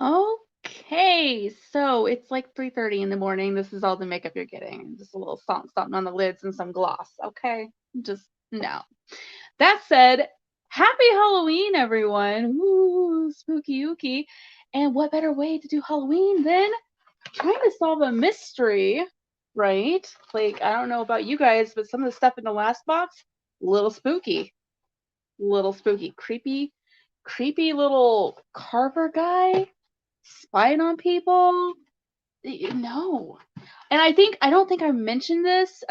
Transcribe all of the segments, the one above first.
Okay, so it's like 3:30 in the morning. This is all the makeup you're getting. Just a little something on the lids and some gloss, okay? Just no. That said, happy Halloween, everyone. Ooh, spooky ooky. And what better way to do Halloween than trying to solve a mystery, right? Like, I don't know about you guys, but some of the stuff in the last box, little spooky. Little spooky. Creepy little Carver guy spying on people. No. And I don't think I mentioned this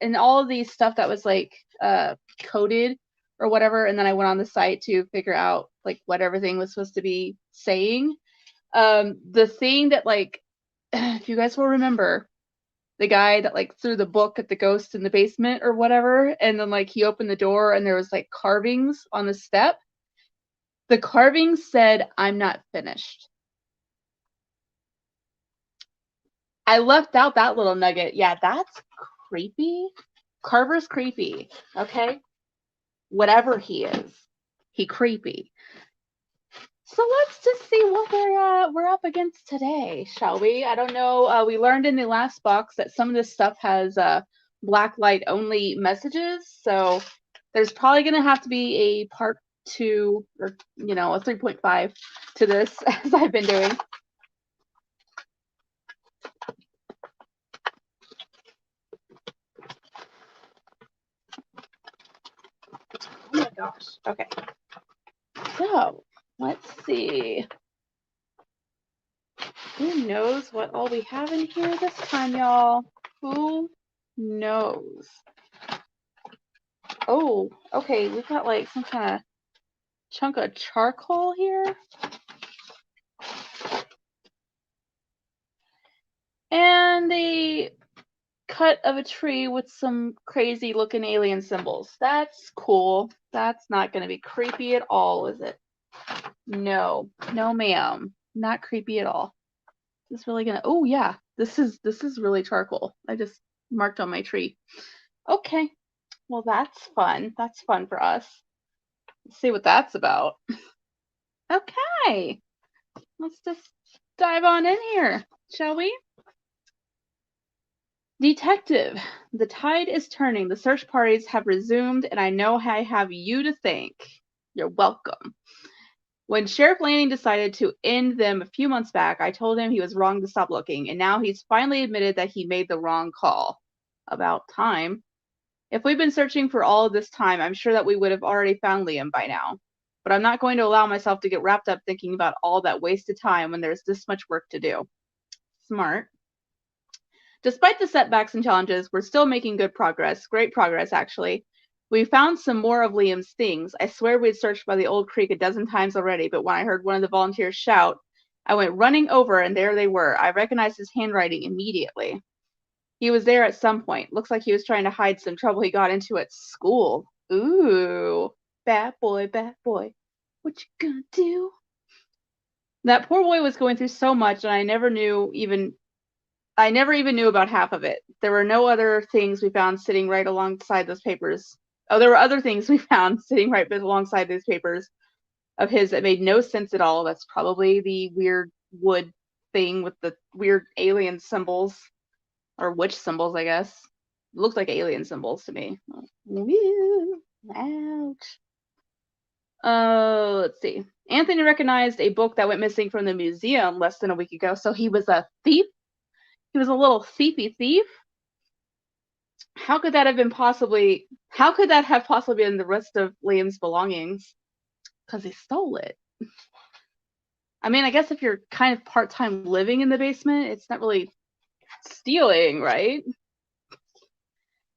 in all of these stuff that was like coded or whatever, and then I went on the site to figure out like what everything was supposed to be saying. The thing that like if you guys will remember, the guy that like threw the book at the ghost in the basement or whatever, and then like he opened the door and there was like carvings on the step. The carvings said, "I'm not finished." I left out that little nugget. Yeah, that's creepy. Carver's creepy. Okay, whatever he is, he creepy. So let's just see what we're up against today, shall we? I don't know. We learned in the last box that some of this stuff has black light only messages, so there's probably gonna have to be a part 2 or a 3.5 to this as I've been doing. Oh my gosh. Okay. So let's see. Who knows what all we have in here this time, y'all? Who knows? Oh, okay. We've got like some kind of chunk of charcoal here. And a cut of a tree with some crazy looking alien symbols. That's cool. That's not going to be creepy at all, is it? No. No, ma'am. Not creepy at all. This is really gonna. Oh yeah, this is really charcoal. I just marked on my tree. Okay, well that's fun. That's fun for us. Let's see what that's about. Okay, let's just dive on in here, shall we? Detective, the tide is turning. The search parties have resumed, and I know I have you to thank. You're welcome. When Sheriff Lanning decided to end them a few months back, I told him he was wrong to stop looking, and now he's finally admitted that he made the wrong call. About time. If we'd been searching for all of this time, I'm sure that we would have already found Liam by now. But I'm not going to allow myself to get wrapped up thinking about all that wasted time when there's this much work to do. Smart. Despite the setbacks and challenges, we're still making good progress. Great progress, actually. We found some more of Liam's things. I swear we'd searched by the old creek a dozen times already, but when I heard one of the volunteers shout, I went running over, and there they were. I recognized his handwriting immediately. He was there at some point. Looks like he was trying to hide some trouble he got into at school. Ooh, bad boy, bad boy. What you gonna do? That poor boy was going through so much, and I never even knew about half of it. There were no other things we found sitting right alongside those papers. Oh, there were other things we found sitting right alongside these papers of his that made no sense at all. That's probably the weird wood thing with the weird alien symbols. Or witch symbols, I guess. It looked like alien symbols to me. Ouch. Let's see. Anthony recognized a book that went missing from the museum less than a week ago, so he was a thief? He was a little thiefy thief? How could that have possibly been the rest of Liam's belongings? Because he stole it. I mean, I guess if you're kind of part-time living in the basement, it's not really stealing, right?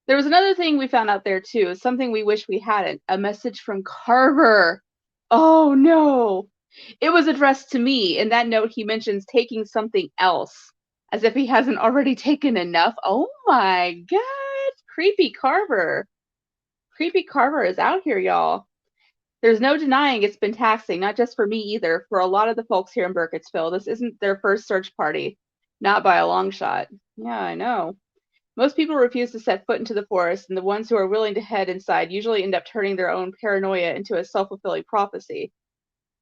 There was another thing we found out there too, something we wish we hadn't. A message from Carver. Oh no. It was addressed to me. In that note, he mentions taking something else, as if he hasn't already taken enough. Oh my god. Creepy Carver. Creepy Carver is out here, y'all. There's no denying it's been taxing, not just for me either. For a lot of the folks here in Burkittsville, this isn't their first search party. Not by a long shot. Yeah, I know. Most people refuse to set foot into the forest, and the ones who are willing to head inside usually end up turning their own paranoia into a self-fulfilling prophecy.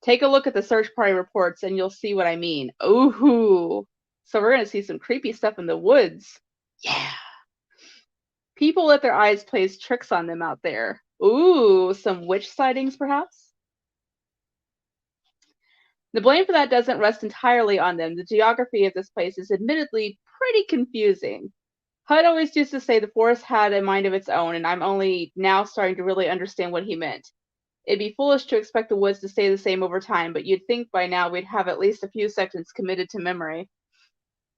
Take a look at the search party reports and you'll see what I mean. Ooh. So we're going to see some creepy stuff in the woods. Yeah. People let their eyes play tricks on them out there. Ooh, some witch sightings perhaps? The blame for that doesn't rest entirely on them. The geography of this place is admittedly pretty confusing. Hud always used to say the forest had a mind of its own, and I'm only now starting to really understand what he meant. It'd be foolish to expect the woods to stay the same over time, but you'd think by now we'd have at least a few sections committed to memory.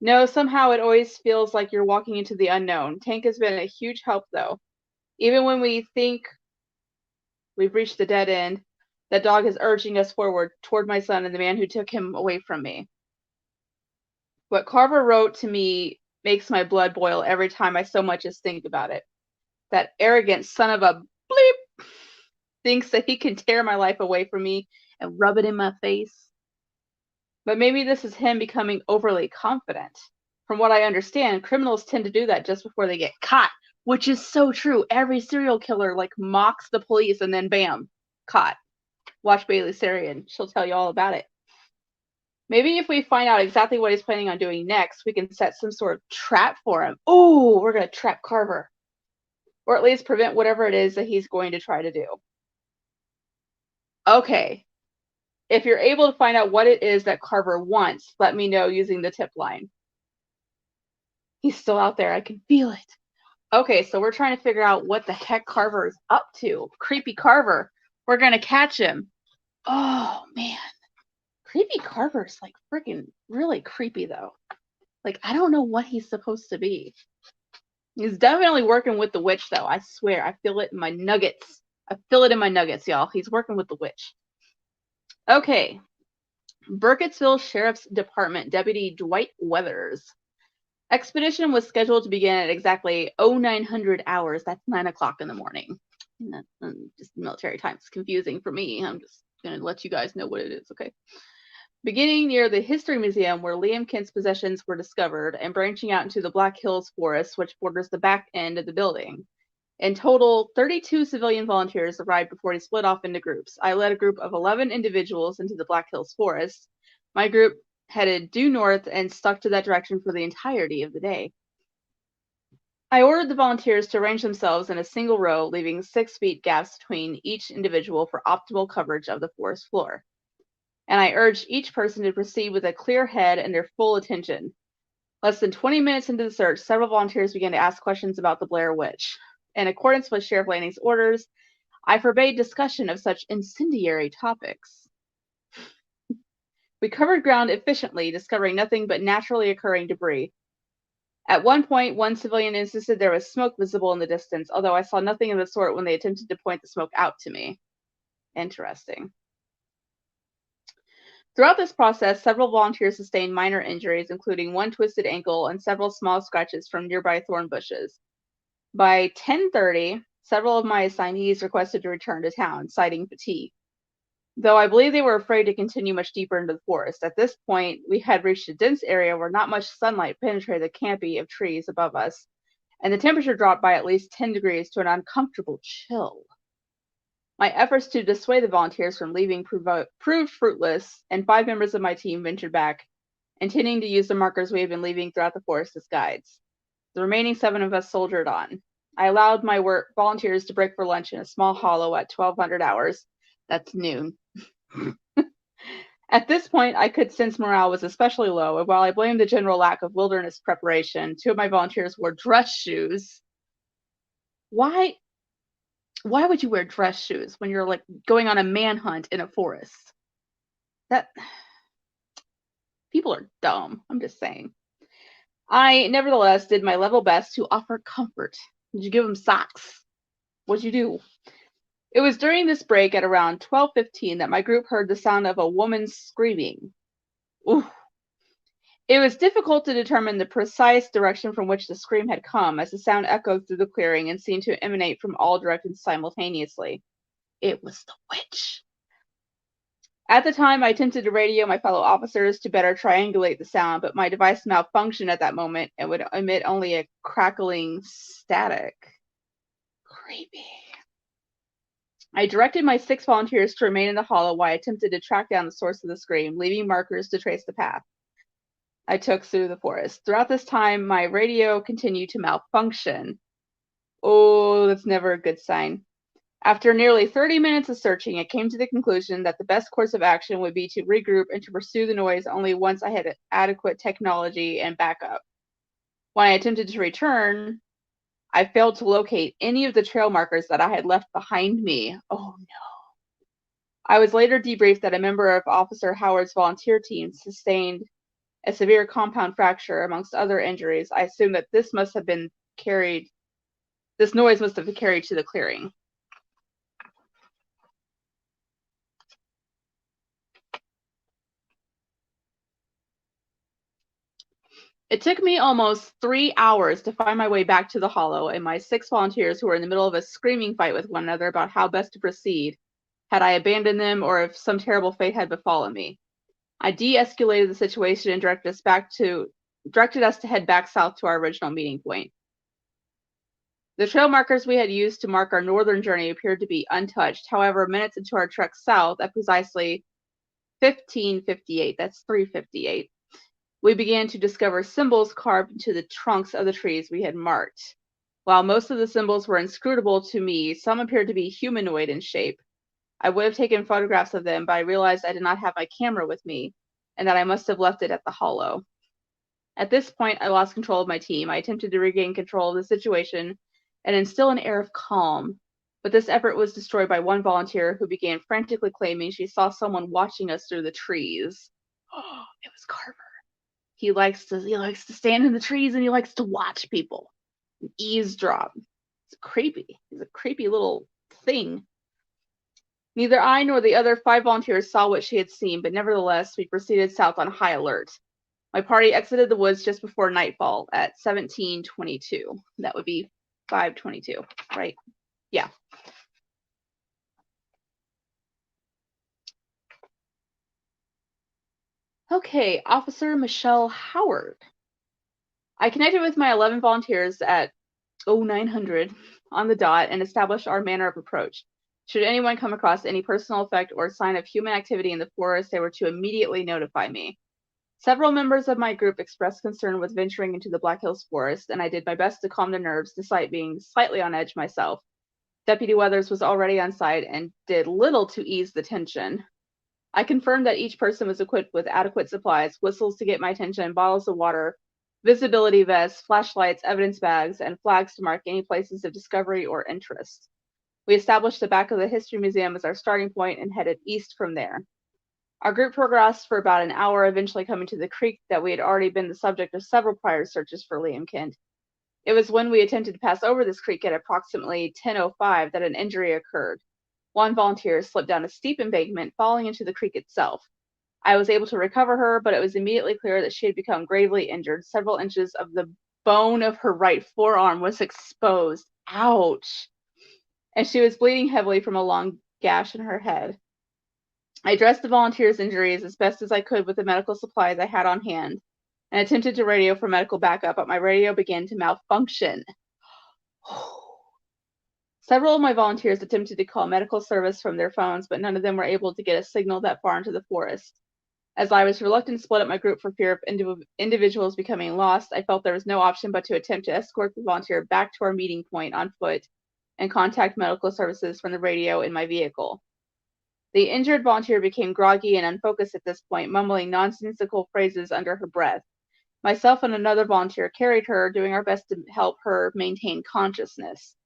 No, somehow it always feels like you're walking into the unknown. Tank has been a huge help, though. Even when we think we've reached the dead end, that dog is urging us forward toward my son and the man who took him away from me. What Carver wrote to me makes my blood boil every time I so much as think about it. That arrogant son of a bleep thinks that he can tear my life away from me and rub it in my face. But maybe this is him becoming overly confident. From what I understand, criminals tend to do that just before they get caught, which is so true. Every serial killer mocks the police and then bam, caught. Watch Bailey Sarian. She'll tell you all about it. Maybe if we find out exactly what he's planning on doing next, we can set some sort of trap for him. Oh, we're going to trap Carver. Or at least prevent whatever it is that he's going to try to do. Okay. If you're able to find out what it is that Carver wants, let me know using the tip line. He's still out there. I can feel it. Okay, so we're trying to figure out what the heck Carver is up to. Creepy Carver. We're going to catch him. Oh, man. Creepy Carver's freaking really creepy, though. I don't know what he's supposed to be. He's definitely working with the witch, though. I swear. I feel it in my nuggets. I feel it in my nuggets, y'all. He's working with the witch. Okay. Burkittsville Sheriff's Department Deputy Dwight Weathers. Expedition was scheduled to begin at exactly 0900 hours. That's 9 o'clock in the morning. Just military time. It's confusing for me. I'm just going to let you guys know what it is, okay? Beginning near the History Museum, where Liam Kent's possessions were discovered, and branching out into the Black Hills Forest, which borders the back end of the building. In total, 32 civilian volunteers arrived before they split off into groups. I led a group of 11 individuals into the Black Hills Forest. My group headed due north and stuck to that direction for the entirety of the day. I ordered the volunteers to arrange themselves in a single row, leaving 6 feet gaps between each individual for optimal coverage of the forest floor. And I urged each person to proceed with a clear head and their full attention. Less than 20 minutes into the search, several volunteers began to ask questions about the Blair Witch. In accordance with Sheriff Lanning's orders, I forbade discussion of such incendiary topics. We covered ground efficiently, discovering nothing but naturally occurring debris. At one point, one civilian insisted there was smoke visible in the distance, although I saw nothing of the sort when they attempted to point the smoke out to me. Interesting. Throughout this process, several volunteers sustained minor injuries, including one twisted ankle and several small scratches from nearby thorn bushes. By 10:30, several of my assignees requested to return to town, citing fatigue. Though I believe they were afraid to continue much deeper into the forest. At this point, we had reached a dense area where not much sunlight penetrated the canopy of trees above us, and the temperature dropped by at least 10 degrees to an uncomfortable chill. My efforts to dissuade the volunteers from leaving proved fruitless, and 5 members of my team ventured back, intending to use the markers we had been leaving throughout the forest as guides. The remaining 7 of us soldiered on. I allowed my volunteers to break for lunch in a small hollow at 1200 hours. That's noon. At this point, I could sense morale was especially low, and while I blamed the general lack of wilderness preparation, 2 of my volunteers wore dress shoes. Why would you wear dress shoes when you're going on a manhunt in a forest? People are dumb. I'm just saying. I nevertheless did my level best to offer comfort. Did you give them socks? What'd you do? It was during this break at around 12:15 that my group heard the sound of a woman screaming. Ooh. It was difficult to determine the precise direction from which the scream had come, as the sound echoed through the clearing and seemed to emanate from all directions simultaneously. It was the witch. At the time, I attempted to radio my fellow officers to better triangulate the sound, but my device malfunctioned at that moment and would emit only a crackling static. Creepy. I directed my 6 volunteers to remain in the hollow while I attempted to track down the source of the scream, leaving markers to trace the path I took through the forest. Throughout this time, my radio continued to malfunction. Oh, that's never a good sign. After nearly 30 minutes of searching, I came to the conclusion that the best course of action would be to regroup and to pursue the noise only once I had adequate technology and backup. When I attempted to return, I failed to locate any of the trail markers that I had left behind me. Oh no. I was later debriefed that a member of Officer Howard's volunteer team sustained a severe compound fracture amongst other injuries. I assume that this noise must have been carried to the clearing. It took me almost 3 hours to find my way back to the hollow, and my 6 volunteers, who were in the middle of a screaming fight with one another about how best to proceed, had I abandoned them or if some terrible fate had befallen me. I de-escalated the situation and directed us to head back south to our original meeting point. The trail markers we had used to mark our northern journey appeared to be untouched. However, minutes into our trek south, at precisely 15:58, that's 3:58, we began to discover symbols carved into the trunks of the trees we had marked. While most of the symbols were inscrutable to me, some appeared to be humanoid in shape. I would have taken photographs of them, but I realized I did not have my camera with me, and that I must have left it at the hollow. At this point, I lost control of my team. I attempted to regain control of the situation and instill an air of calm, but this effort was destroyed by one volunteer who began frantically claiming she saw someone watching us through the trees. Oh, it was Carver. He likes to stand in the trees and he likes to watch people and eavesdrop. It's creepy. He's a creepy little thing. Neither I nor the other 5 volunteers saw what she had seen, but nevertheless, we proceeded south on high alert. My party exited the woods just before nightfall at 17:22. That would be 5:22, right? Yeah. Okay, Officer Michelle Howard. I connected with my 11 volunteers at 0900 on the dot and established our manner of approach. Should anyone come across any personal effect or sign of human activity in the forest, they were to immediately notify me. Several members of my group expressed concern with venturing into the Black Hills Forest, and I did my best to calm their nerves despite being slightly on edge myself. Deputy Weathers was already on site and did little to ease the tension. I confirmed that each person was equipped with adequate supplies, whistles to get my attention, bottles of water, visibility vests, flashlights, evidence bags, and flags to mark any places of discovery or interest. We established the back of the History Museum as our starting point and headed east from there. Our group progressed for about an hour, eventually coming to the creek that we had already been the subject of several prior searches for Liam Kent. It was when we attempted to pass over this creek at approximately 10:05 that an injury occurred. One volunteer slipped down a steep embankment, falling into the creek itself. I was able to recover her, but it was immediately clear that she had become gravely injured. Several inches of the bone of her right forearm was exposed. Ouch! And she was bleeding heavily from a long gash in her head. I dressed the volunteer's injuries as best as I could with the medical supplies I had on hand and attempted to radio for medical backup, but my radio began to malfunction. Several of my volunteers attempted to call medical service from their phones, but none of them were able to get a signal that far into the forest. As I was reluctant to split up my group for fear of individuals becoming lost, I felt there was no option but to attempt to escort the volunteer back to our meeting point on foot and contact medical services from the radio in my vehicle. The injured volunteer became groggy and unfocused at this point, mumbling nonsensical phrases under her breath. Myself and another volunteer carried her, doing our best to help her maintain consciousness.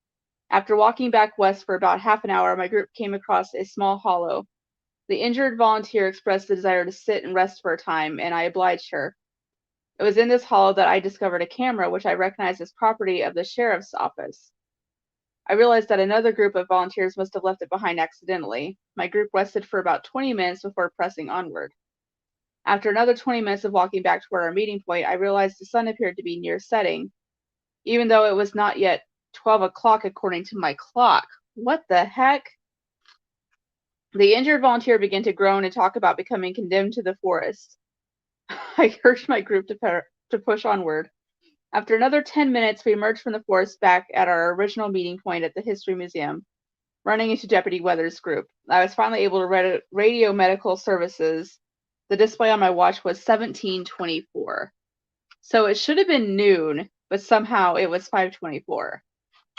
After walking back west for about half an hour, my group came across a small hollow. The injured volunteer expressed the desire to sit and rest for a time, and I obliged her. It was in this hollow that I discovered a camera, which I recognized as property of the sheriff's office. I realized that another group of volunteers must have left it behind accidentally. My group rested for about 20 minutes before pressing onward. After another 20 minutes of walking back toward our meeting point, I realized the sun appeared to be near setting, even though it was not yet 12 o'clock according to my clock. What the heck? The injured volunteer began to groan and talk about becoming condemned to the forest. I urged my group to push onward. After another 10 minutes, we emerged from the forest back at our original meeting point at the History Museum. running into Deputy Weathers' group. I was finally able to radio medical services. The display on my watch was 17:24. So it should have been noon, but somehow it was 5:24.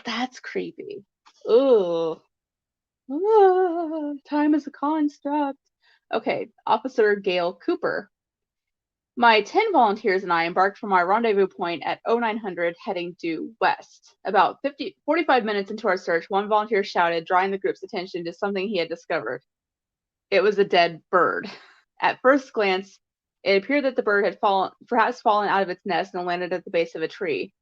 That's creepy. Ugh. Time is a construct. Okay, Officer Gail Cooper. My 10 volunteers and I embarked from our rendezvous point at 0900 heading due west. About 45 minutes into our search, one volunteer shouted, drawing the group's attention to something he had discovered. It was a dead bird. At first glance, it appeared that the bird had perhaps fallen out of its nest and landed at the base of a tree.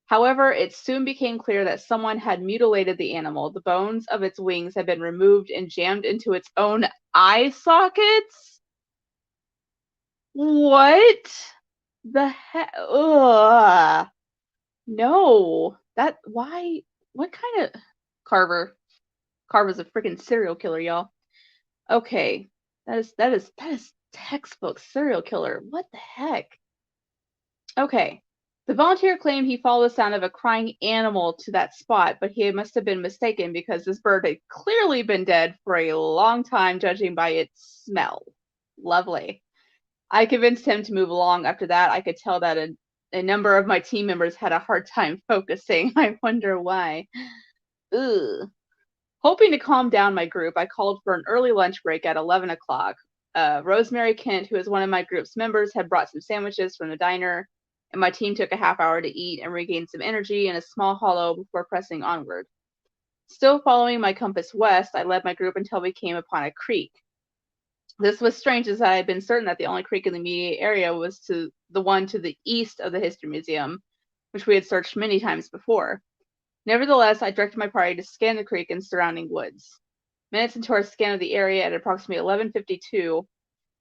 However, it soon became clear that someone had mutilated the animal. The bones of its wings had been removed and jammed into its own eye sockets. What the heck? Ugh. No. Why? What kind of Carver? Carver's a freaking serial killer, y'all. Okay. That is textbook serial killer. What the heck? Okay. The volunteer claimed he followed the sound of a crying animal to that spot, but he must have been mistaken because this bird had clearly been dead for a long time, judging by its smell. Lovely. I convinced him to move along. After that, I could tell that a number of my team members had a hard time focusing. I wonder why. Ugh. Hoping to calm down my group, I called for an early lunch break at 11 o'clock. Rosemary Kent, who is one of my group's members, had brought some sandwiches from the diner, and my team took a half hour to eat and regain some energy in a small hollow before pressing onward. Still following my compass west, I led my group until we came upon a creek. This was strange, as I had been certain that the only creek in the immediate area was the one to the east of the History Museum, which we had searched many times before. Nevertheless, I directed my party to scan the creek and surrounding woods. Minutes into our scan of the area at approximately 11:52,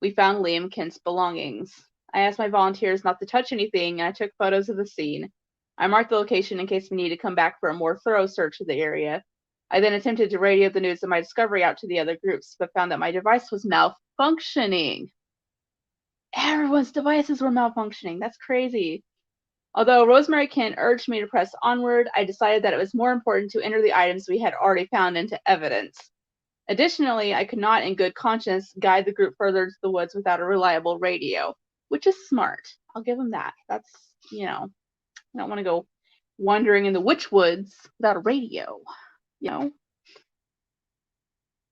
we found Liam Kent's belongings. I asked my volunteers not to touch anything, and I took photos of the scene. I marked the location in case we needed to come back for a more thorough search of the area. I then attempted to radio the news of my discovery out to the other groups, but found that my device was malfunctioning. Everyone's devices were malfunctioning. That's crazy. Although Rosemary Kent urged me to press onward, I decided that it was more important to enter the items we had already found into evidence. Additionally, I could not, in good conscience, guide the group further into the woods without a reliable radio, which is smart. I'll give them that. That's, I don't want to go wandering in the witch woods without a radio,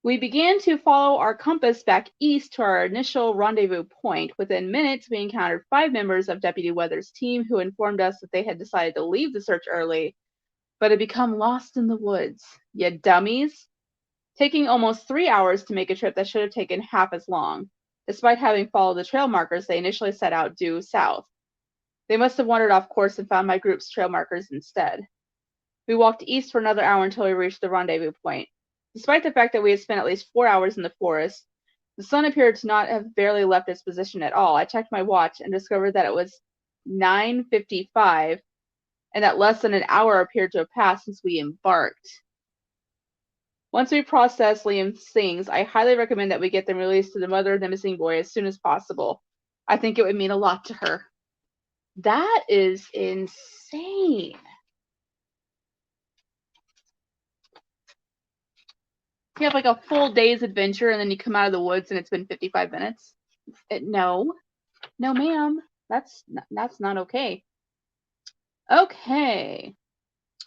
We began to follow our compass back east to our initial rendezvous point. Within minutes, we encountered 5 members of Deputy Weathers' team who informed us that they had decided to leave the search early, but had become lost in the woods. You dummies! Taking almost 3 hours to make a trip that should have taken half as long. Despite having followed the trail markers, they initially set out due south. They must have wandered off course and found my group's trail markers instead. We walked east for another hour until we reached the rendezvous point. Despite the fact that we had spent at least 4 hours in the forest, the sun appeared to not have barely left its position at all. I checked my watch and discovered that it was 9:55 and that less than an hour appeared to have passed since we embarked. Once we process Liam's things, I highly recommend that we get them released to the mother of the missing boy as soon as possible. I think it would mean a lot to her. That is insane. You have like a full day's adventure and then you come out of the woods and it's been 55 minutes. No, ma'am. That's not okay. Okay.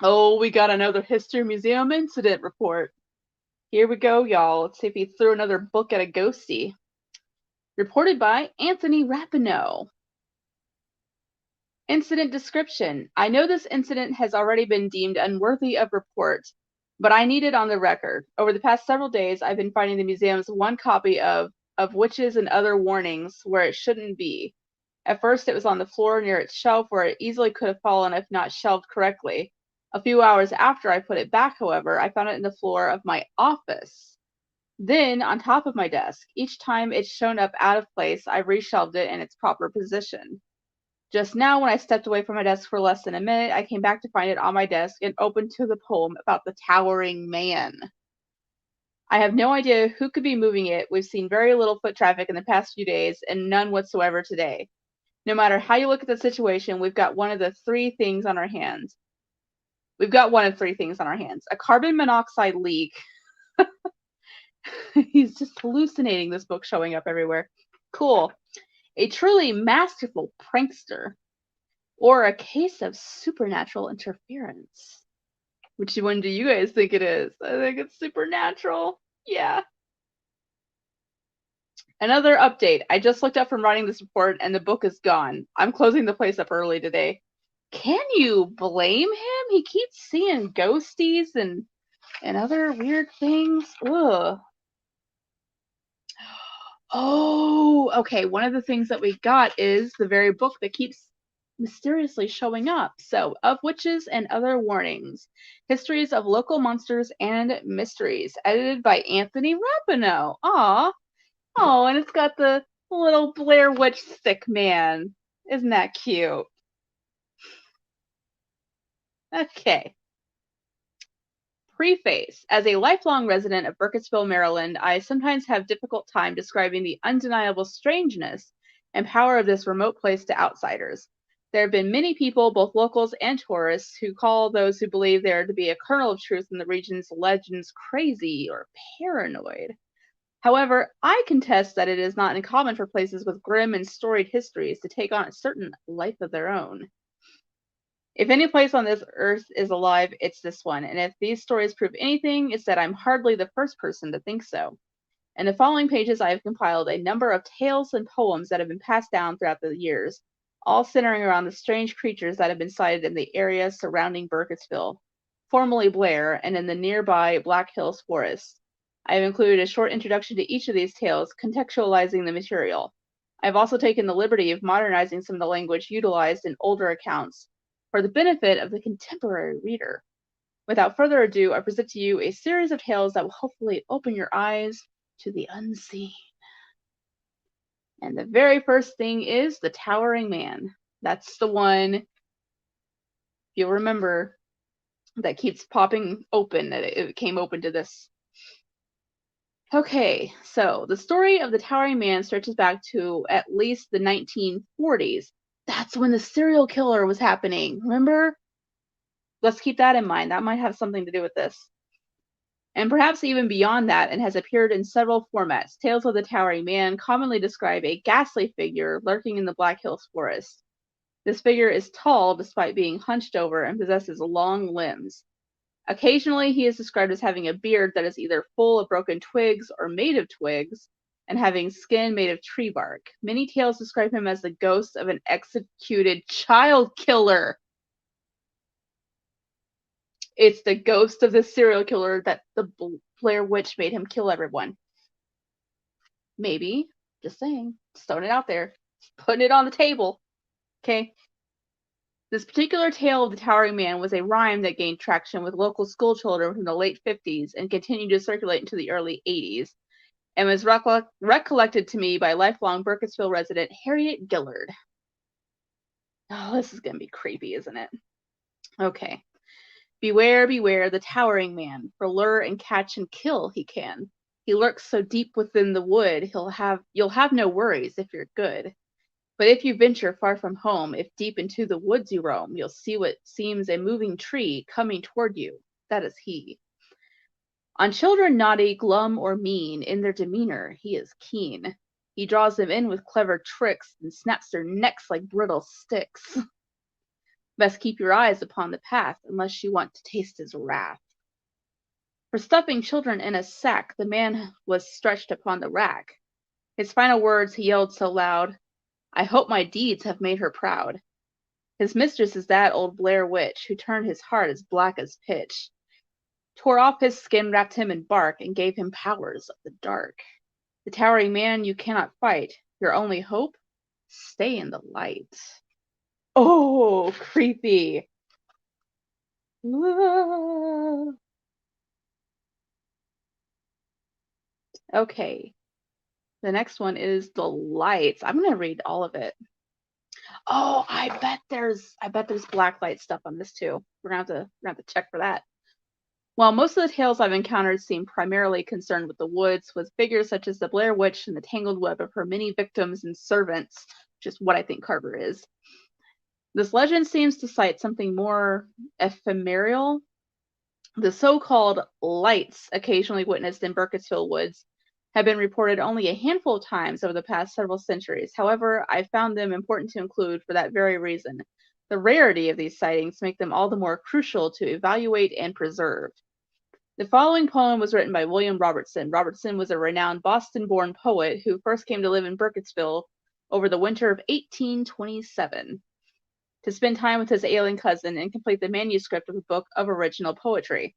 Oh, we got another History Museum incident report. Here we go, y'all. Let's see if he threw another book at a ghosty. Reported by Anthony Rapinoe. Incident description. I know this incident has already been deemed unworthy of report, but I need it on the record. Over the past several days, I've been finding the museum's one copy of Witches and Other Warnings where it shouldn't be. At first, it was on the floor near its shelf where it easily could have fallen if not shelved correctly. A few hours after I put it back, however, I found it in the floor of my office. Then, on top of my desk. Each time it's shown up out of place, I've reshelved it in its proper position. Just now, when I stepped away from my desk for less than a minute, I came back to find it on my desk and opened to the poem about the towering man. I have no idea who could be moving it. We've seen very little foot traffic in the past few days and none whatsoever today. No matter how you look at the situation, we've got one of the 3 things on our hands. We've got one of three things on our hands. A carbon monoxide leak. He's just hallucinating this book showing up everywhere. Cool. A truly masterful prankster. Or a case of supernatural interference. Which one do you guys think it is? I think it's supernatural. Yeah. Another update. I just looked up from writing this report and the book is gone. I'm closing the place up early today. Can you blame him? He keeps seeing ghosties and other weird things. Ugh. Oh, okay. One of the things that we got is the very book that keeps mysteriously showing up. So, Of Witches and Other Warnings, Histories of Local Monsters and Mysteries, edited by Anthony Rapinoe. Aw. Oh, and it's got the little Blair Witch stick man. Isn't that cute? Okay. Preface. As a lifelong resident of Burkittsville, Maryland, I sometimes have difficult time describing the undeniable strangeness and power of this remote place to outsiders. There have been many people, both locals and tourists, who call those who believe there to be a kernel of truth in the region's legends crazy or paranoid. However, I contest that it is not uncommon for places with grim and storied histories to take on a certain life of their own. If any place on this earth is alive, it's this one, and if these stories prove anything, it's that I'm hardly the first person to think so. In the following pages, I have compiled a number of tales and poems that have been passed down throughout the years, all centering around the strange creatures that have been sighted in the area surrounding Burkittsville, formerly Blair, and in the nearby Black Hills Forest. I have included a short introduction to each of these tales, contextualizing the material. I have also taken the liberty of modernizing some of the language utilized in older accounts for the benefit of the contemporary reader. Without further ado, I present to you a series of tales that will hopefully open your eyes to the unseen. And the very first thing is the Towering Man. That's the one, if you'll remember, that keeps popping open, that it came open to this. Okay, so the story of the Towering Man stretches back to at least the 1940s. That's when the serial killer was happening, remember? Let's keep that in mind. That might have something to do with this. And perhaps even beyond that, and has appeared in several formats. Tales of the Towering Man commonly describe a ghastly figure lurking in the Black Hills Forest. This figure is tall despite being hunched over and possesses long limbs. Occasionally, he is described as having a beard that is either full of broken twigs or made of twigs, and having skin made of tree bark. Many tales describe him as the ghost of an executed child killer. It's the ghost of the serial killer that the Blair Witch made him kill everyone. Maybe. Just saying. Just throwing it out there. Just putting it on the table. Okay? This particular tale of the Towering Man was a rhyme that gained traction with local school children from the late 50s and continued to circulate into the early 80s, and was recollected to me by lifelong Burkittsville resident Harriet Gillard. Oh, this is going to be creepy, isn't it? Okay. Beware, beware the Towering Man, for lure and catch and kill he can. He lurks so deep within the wood, you'll have no worries if you're good. But if you venture far from home, if deep into the woods you roam, you'll see what seems a moving tree coming toward you. That is he. On children naughty, glum, or mean, in their demeanor he is keen. He draws them in with clever tricks and snaps their necks like brittle sticks. Best keep your eyes upon the path, unless you want to taste his wrath. For stuffing children in a sack, the man was stretched upon the rack. His final words he yelled so loud, I hope my deeds have made her proud. His mistress is that old Blair Witch, who turned his heart as black as pitch, tore off his skin, wrapped him in bark, and gave him powers of the dark. The Towering Man you cannot fight. Your only hope? Stay in the light. Oh, creepy. Okay. The next one is The Lights. I'm going to read all of it. Oh, I bet there's blacklight stuff on this too. We're gonna have to check for that. While most of the tales I've encountered seem primarily concerned with the woods, with figures such as the Blair Witch and the tangled web of her many victims and servants, which is what I think Carver is, This legend seems to cite something more ephemeral. The so-called lights occasionally witnessed in Burkittsville woods have been reported only a handful of times over the past several centuries. However, I found them important to include for that very reason. The rarity of these sightings make them all the more crucial to evaluate and preserve. The following poem was written by William Robertson. Robertson was a renowned Boston-born poet who first came to live in Burkittsville over the winter of 1827 to spend time with his ailing cousin and complete the manuscript of a book of original poetry.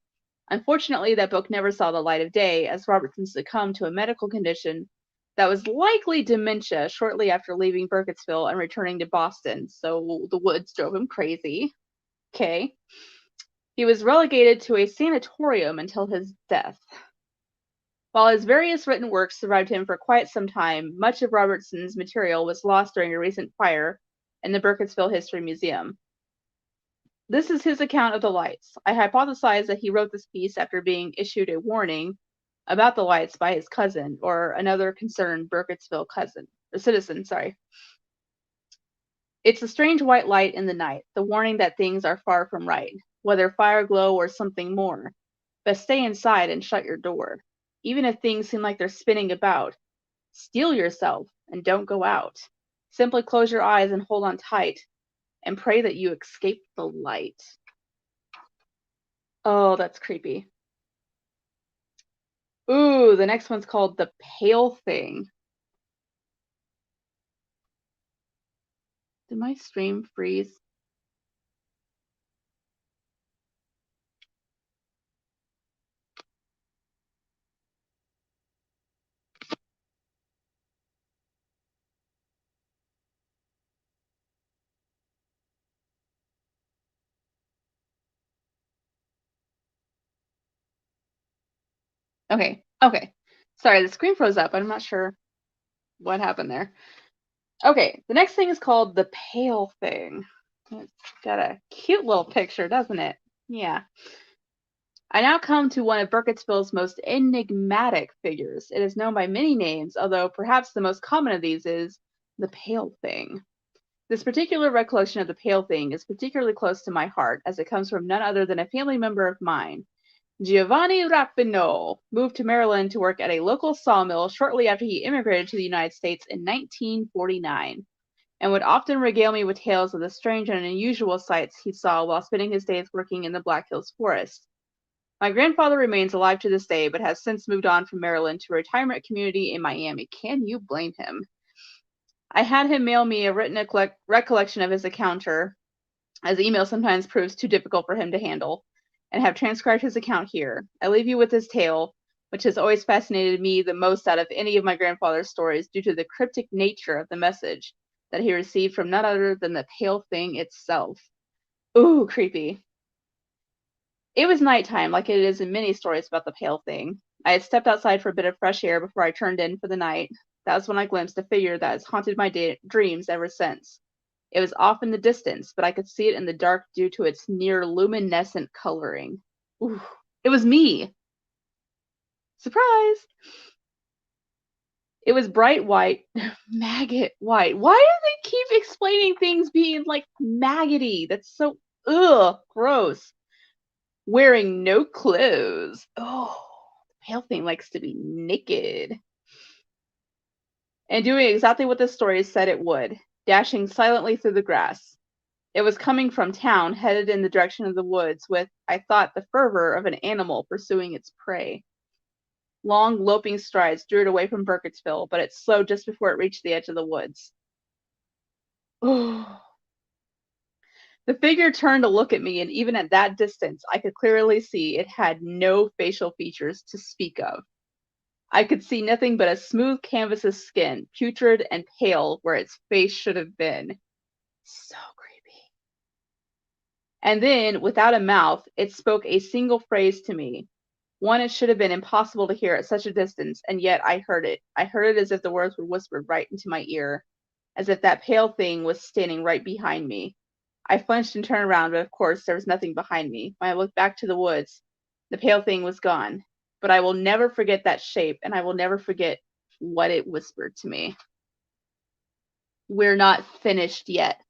Unfortunately, that book never saw the light of day, as Robertson succumbed to a medical condition that was likely dementia shortly after leaving Burkittsville and returning to Boston, so the woods drove him crazy. Okay. He was relegated to a sanatorium until his death. While his various written works survived him for quite some time, much of Robertson's material was lost during a recent fire in the Burkittsville History Museum. This is his account of the lights. I hypothesize that he wrote this piece after being issued a warning about the lights by his cousin, or another concerned Burkittsville citizen. It's a strange white light in the night, the warning that things are far from right, whether fire glow or something more. But stay inside and shut your door. Even if things seem like they're spinning about, steel yourself and don't go out. Simply close your eyes and hold on tight and pray that you escape the light. Oh, that's creepy. Ooh, the next one's called The Pale Thing. Did my stream freeze? Okay. Sorry, the screen froze up. I'm not sure what happened there. Okay, the next thing is called The Pale Thing. It's got a cute little picture, doesn't it? Yeah. I now come to one of Burkittsville's most enigmatic figures. It is known by many names, although perhaps the most common of these is the Pale Thing. This particular recollection of the Pale Thing is particularly close to my heart, as it comes from none other than a family member of mine. Giovanni Rapinoe moved to Maryland to work at a local sawmill shortly after he immigrated to the United States in 1949, and would often regale me with tales of the strange and unusual sights he saw while spending his days working in the Black Hills Forest. My grandfather remains alive to this day, but has since moved on from Maryland to a retirement community in Miami. Can you blame him? I had him mail me a written recollection of his encounter, as email sometimes proves too difficult for him to handle, and have transcribed his account here. I leave you with his tale, which has always fascinated me the most out of any of my grandfather's stories due to the cryptic nature of the message that he received from none other than the Pale Thing itself. Ooh, creepy. It was nighttime, like it is in many stories about the Pale Thing. I had stepped outside for a bit of fresh air before I turned in for the night. That was when I glimpsed a figure that has haunted my dreams ever since. It was off in the distance, but I could see it in the dark due to its near luminescent coloring. Ooh, it was me! Surprise! It was bright white, maggot white. Why do they keep explaining things being like maggoty? That's so, gross. Wearing no clothes. Oh, the Pale Thing likes to be naked. And doing exactly what the story said it would, dashing silently through the grass. It was coming from town, headed in the direction of the woods, with, I thought, the fervor of an animal pursuing its prey. Long, loping strides drew it away from Burkittsville, but it slowed just before it reached the edge of the woods. Oh. The figure turned to look at me, and even at that distance, I could clearly see it had no facial features to speak of. I could see nothing but a smooth canvas of skin, putrid and pale where its face should have been. So creepy. And then, without a mouth, it spoke a single phrase to me. One it should have been impossible to hear at such a distance, and yet I heard it. I heard it as if the words were whispered right into my ear, as if that Pale Thing was standing right behind me. I flinched and turned around, but of course there was nothing behind me. When I looked back to the woods, the Pale Thing was gone. But I will never forget that shape, and I will never forget what it whispered to me. We're not finished yet.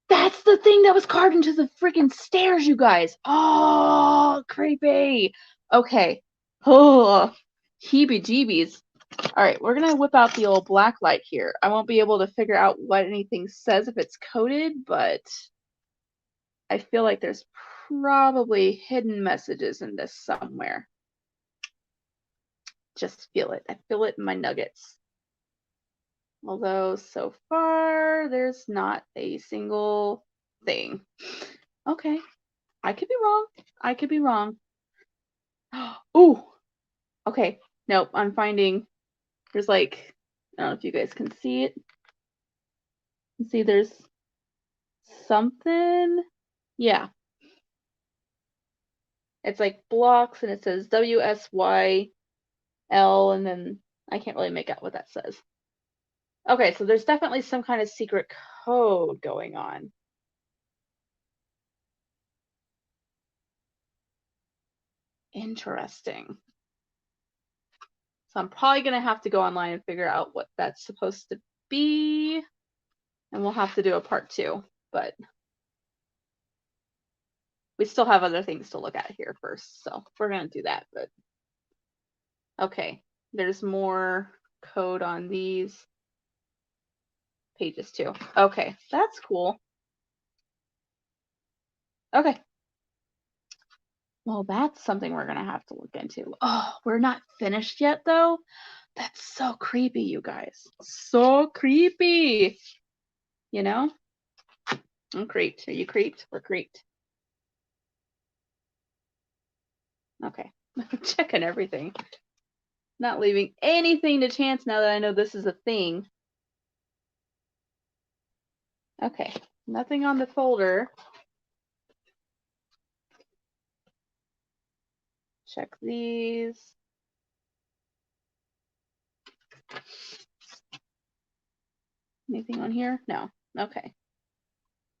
That's the thing that was carved into the freaking stairs, you guys. Oh, creepy. Okay. Oh, heebie-jeebies. All right, we're going to whip out the old black light here. I won't be able to figure out what anything says if it's coded, but I feel like there's probably hidden messages in this somewhere. Just feel it. I feel it in my nuggets. Although so far there's not a single thing. Okay. I could be wrong. I could be wrong. Ooh. Okay. Nope. I'm finding there's like, I don't know if you guys can see it. See, there's something. Yeah. It's like blocks and it says WSYL and then I can't really make out what that says. Okay, so there's definitely some kind of secret code going on. Interesting. So I'm probably going to have to go online and figure out what that's supposed to be. And we'll have to do a part 2, but we still have other things to look at here first. So we're going to do that, but okay. There's more code on these pages too. Okay, that's cool. Okay. Well, that's something we're going to have to look into. Oh, we're not finished yet though. That's so creepy, you guys. So creepy. You know? I'm creeped. Are you creeped? We're creeped. Okay. I'm checking everything. Not leaving anything to chance now that I know this is a thing. Okay. Nothing on the folder. Check these. Anything on here? No. Okay.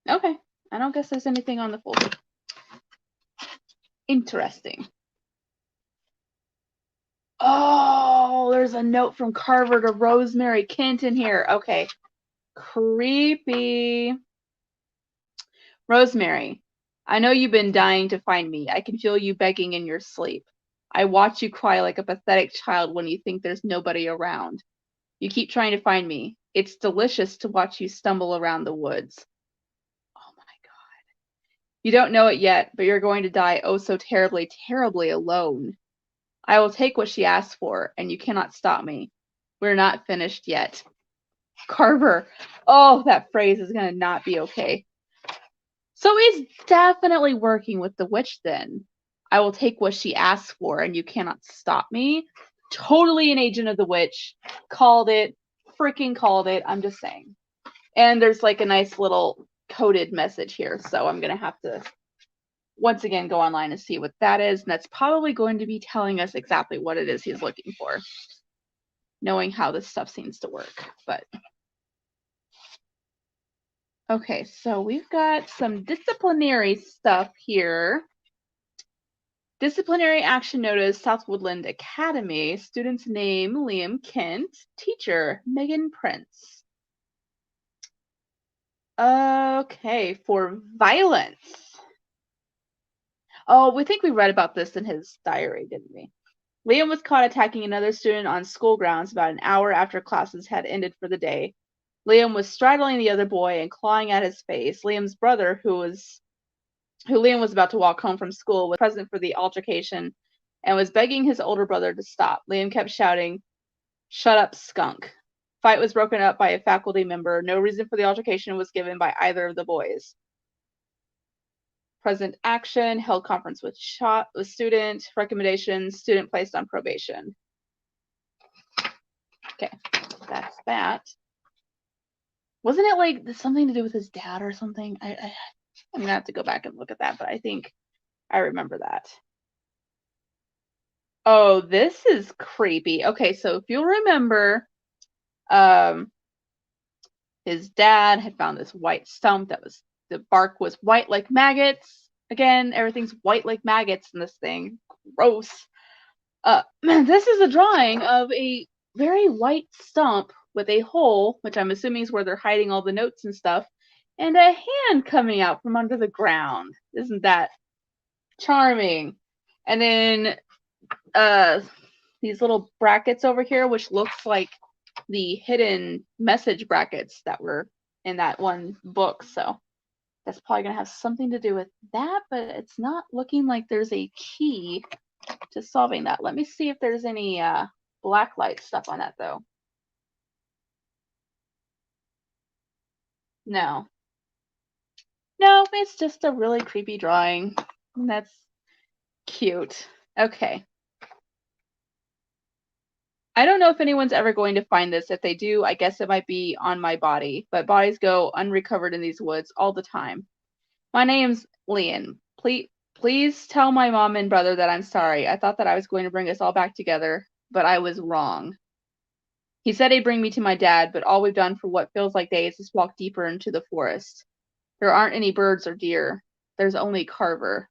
Okay. I don't guess there's anything on the folder. Interesting. Oh, there's a note from Carver to Rosemary Kent in here. Okay. Creepy. Rosemary, I know you've been dying to find me. I can feel you begging in your sleep. I watch you cry like a pathetic child when you think there's nobody around. You keep trying to find me. It's delicious to watch you stumble around the woods. Oh my God. You don't know it yet, but you're going to die oh so terribly, terribly alone. I will take what she asked for, and you cannot stop me. We're not finished yet. Carver. Oh, that phrase is going to not be okay. So he's definitely working with the witch then. I will take what she asks for, and you cannot stop me. Totally an agent of the witch. Called it. Freaking called it. I'm just saying. And there's like a nice little coded message here. So I'm going to have to, once again, go online and see what that is. And that's probably going to be telling us exactly what it is he's looking for. Knowing how this stuff seems to work. But okay, so we've got some disciplinary stuff here. Disciplinary action notice, South Woodland Academy. Student's name, Liam Kent. Teacher, Megan Prince. Okay, for violence. Oh, we think we read about this in his diary, didn't we? Liam was caught attacking another student on school grounds about an hour after classes had ended for the day. Liam was straddling the other boy and clawing at his face. Liam's brother, who Liam was about to walk home from school, was present for the altercation and was begging his older brother to stop. Liam kept shouting, "Shut up, skunk." Fight was broken up by a faculty member. No reason for the altercation was given by either of the boys. Present action, held conference with student, recommendations, student placed on probation. Okay, that's that. Wasn't it like something to do with his dad or something? I'm gonna have to go back and look at that, but I think I remember that. Oh, this is creepy. Okay, so if you'll remember, his dad had found this white stump that was, the bark was white like maggots. Again, everything's white like maggots in this thing. Gross. This is a drawing of a very white stump with a hole, which I'm assuming is where they're hiding all the notes and stuff, and a hand coming out from under the ground. Isn't that charming? And then these little brackets over here, which looks like the hidden message brackets that were in that one book. So that's probably going to have something to do with that, but it's not looking like there's a key to solving that. Let me see if there's any blacklight stuff on that, though. No. No, it's just a really creepy drawing. That's cute. Okay. I don't know if anyone's ever going to find this. If they do, I guess it might be on my body, but bodies go unrecovered in these woods all the time. My name's Leon. Please tell my mom and brother that I'm sorry. I thought that I was going to bring us all back together, but I was wrong. He said he'd bring me to my dad, but all we've done for what feels like days is walk deeper into the forest. There aren't any birds or deer. There's only Carver.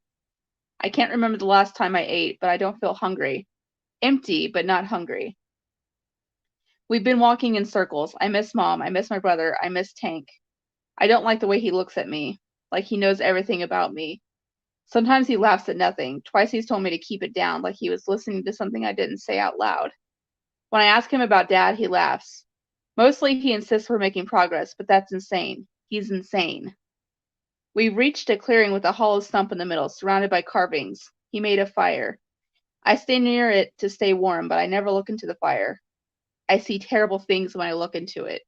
I can't remember the last time I ate, but I don't feel hungry. Empty, but not hungry. We've been walking in circles. I miss Mom. I miss my brother. I miss Tank. I don't like the way he looks at me, like he knows everything about me. Sometimes he laughs at nothing. Twice he's told me to keep it down, like he was listening to something I didn't say out loud. When I ask him about Dad, he laughs. Mostly he insists we're making progress, but that's insane. He's insane. We've reached a clearing with a hollow stump in the middle, surrounded by carvings. He made a fire. I stay near it to stay warm, but I never look into the fire. I see terrible things when I look into it.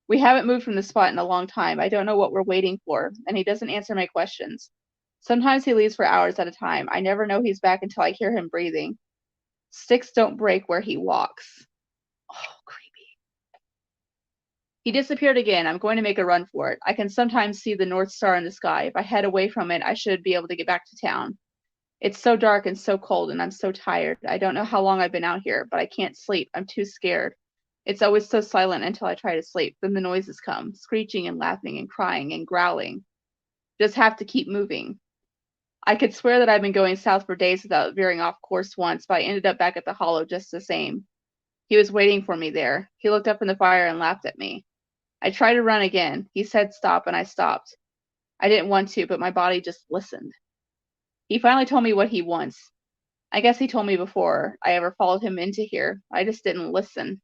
We haven't moved from the spot in a long time. I don't know what we're waiting for, and he doesn't answer my questions. Sometimes he leaves for hours at a time. I never know he's back until I hear him breathing. Sticks don't break where he walks. Oh, creepy. He disappeared again. I'm going to make a run for it. I can sometimes see the North Star in the sky. If I head away from it, I should be able to get back to town. It's so dark and so cold, and I'm so tired. I don't know how long I've been out here, but I can't sleep. I'm too scared. It's always so silent until I try to sleep. Then the noises come, screeching and laughing and crying and growling. Just have to keep moving. I could swear that I've been going south for days without veering off course once, but I ended up back at the hollow just the same. He was waiting for me there. He looked up in the fire and laughed at me. I tried to run again. He said stop, and I stopped. I didn't want to, but my body just listened. He finally told me what he wants. I guess he told me before I ever followed him into here. I just didn't listen.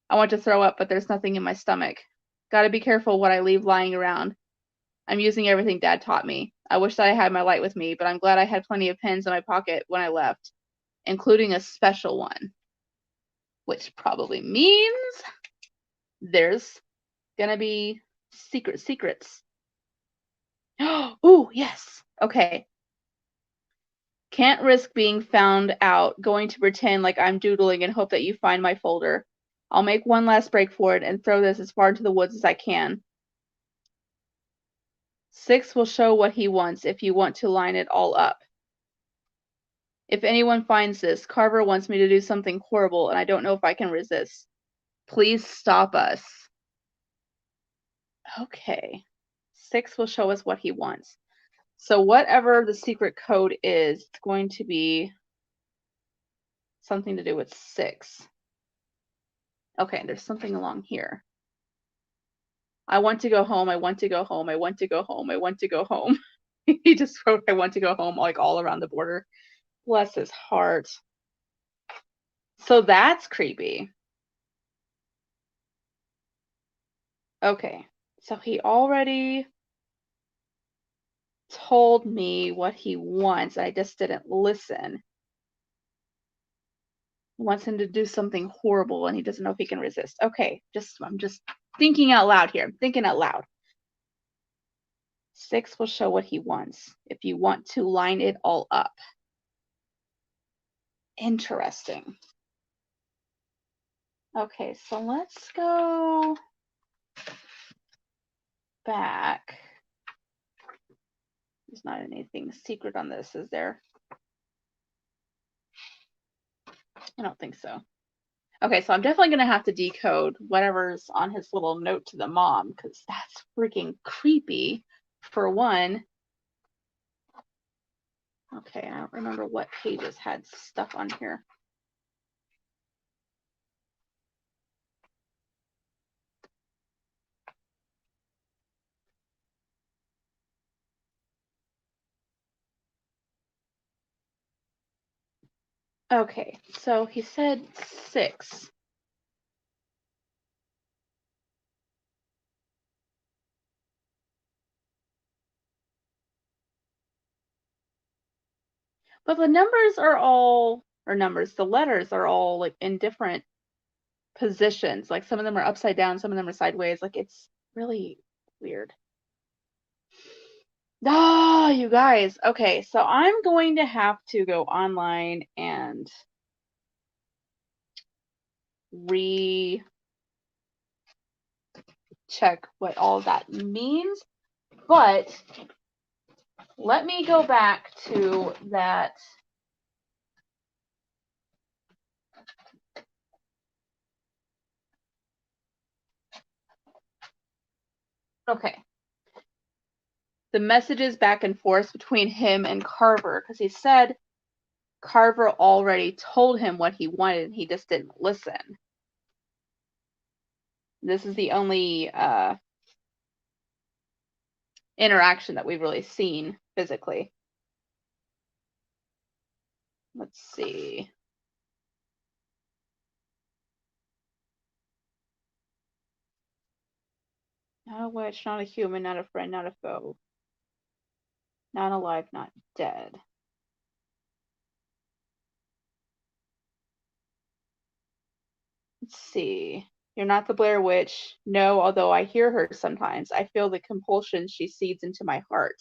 I want to throw up, but there's nothing in my stomach. Gotta be careful what I leave lying around. I'm using everything Dad taught me. I wish that I had my light with me, but I'm glad I had plenty of pens in my pocket when I left, including a special one. Which probably means there's gonna be secrets. Oh, yes. Okay. Can't risk being found out. Going to pretend like I'm doodling and hope that you find my folder. I'll make one last break for it and throw this as far into the woods as I can. 6 will show what he wants if you want to line it all up. If anyone finds this, Carver wants me to do something horrible, and I don't know if I can resist. Please stop us. Okay. 6 will show us what he wants. So whatever the secret code is, it's going to be something to do with 6. Okay, there's something along here. I want to go home. I want to go home. I want to go home. I want to go home. He just wrote, I want to go home, like all around the border. Bless his heart. So that's creepy. Okay, so he already told me what he wants. I just didn't listen. He wants him to do something horrible, and he doesn't know if he can resist. Okay, I'm just thinking out loud here. I'm thinking out loud. 6 will show what he wants if you want to line it all up. Interesting. Okay, so let's go back. There's not anything secret on this, is there? I don't think so. Okay, so I'm definitely going to have to decode whatever's on his little note to the mom, because that's freaking creepy, for one. Okay, I don't remember what pages had stuff on here. Okay, so he said 6. But the numbers are all, or numbers, the letters are all like in different positions. Like some of them are upside down, some of them are sideways. Like it's really weird. Ah, you guys. Okay, so I'm going to have to go online and recheck what all that means. But let me go back to that. Okay. The messages back and forth between him and Carver, because he said Carver already told him what he wanted and he just didn't listen. This is the only interaction that we've really seen physically. Let's see. Not a witch, not a human, not a friend, not a foe. Not alive, not dead. Let's see. You're not the Blair Witch. No, although I hear her sometimes. I feel the compulsion she seeds into my heart.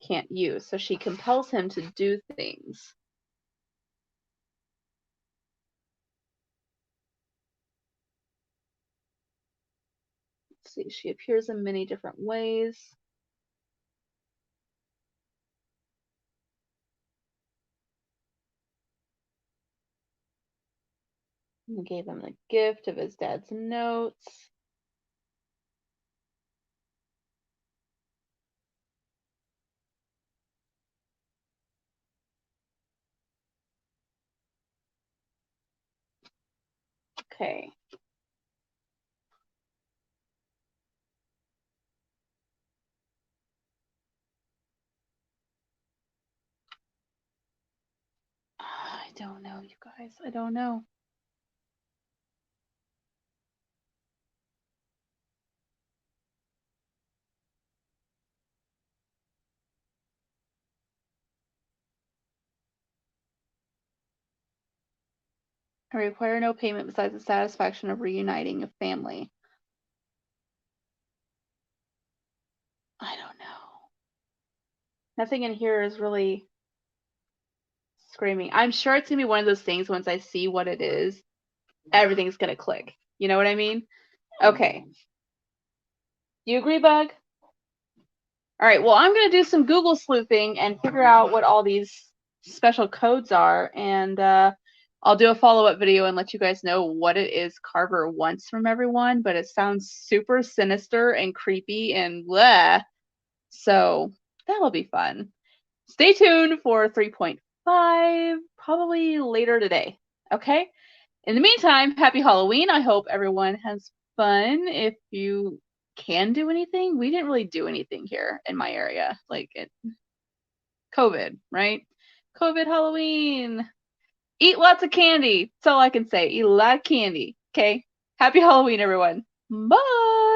Can't use. So she compels him to do things. Let's see. She appears in many different ways. He gave him the gift of his dad's notes. Okay. I don't know, you guys. I don't know. I require no payment besides the satisfaction of reuniting a family. I don't know. Nothing in here is really screaming. I'm sure it's going to be one of those things once I see what it is, everything's going to click. You know what I mean? Okay. You agree, Bug? All right. Well, I'm going to do some Google sleuthing and figure out what all these special codes are. And I'll do a follow-up video and let you guys know what it is Carver wants from everyone. But it sounds super sinister and creepy and bleh. So that'll be fun. Stay tuned for 3.5, probably later today. Okay? In the meantime, happy Halloween. I hope everyone has fun. If you can do anything, we didn't really do anything here in my area. Like COVID, right? COVID Halloween. Eat lots of candy. That's all I can say. Eat a lot of candy. Okay? Happy Halloween, everyone. Bye.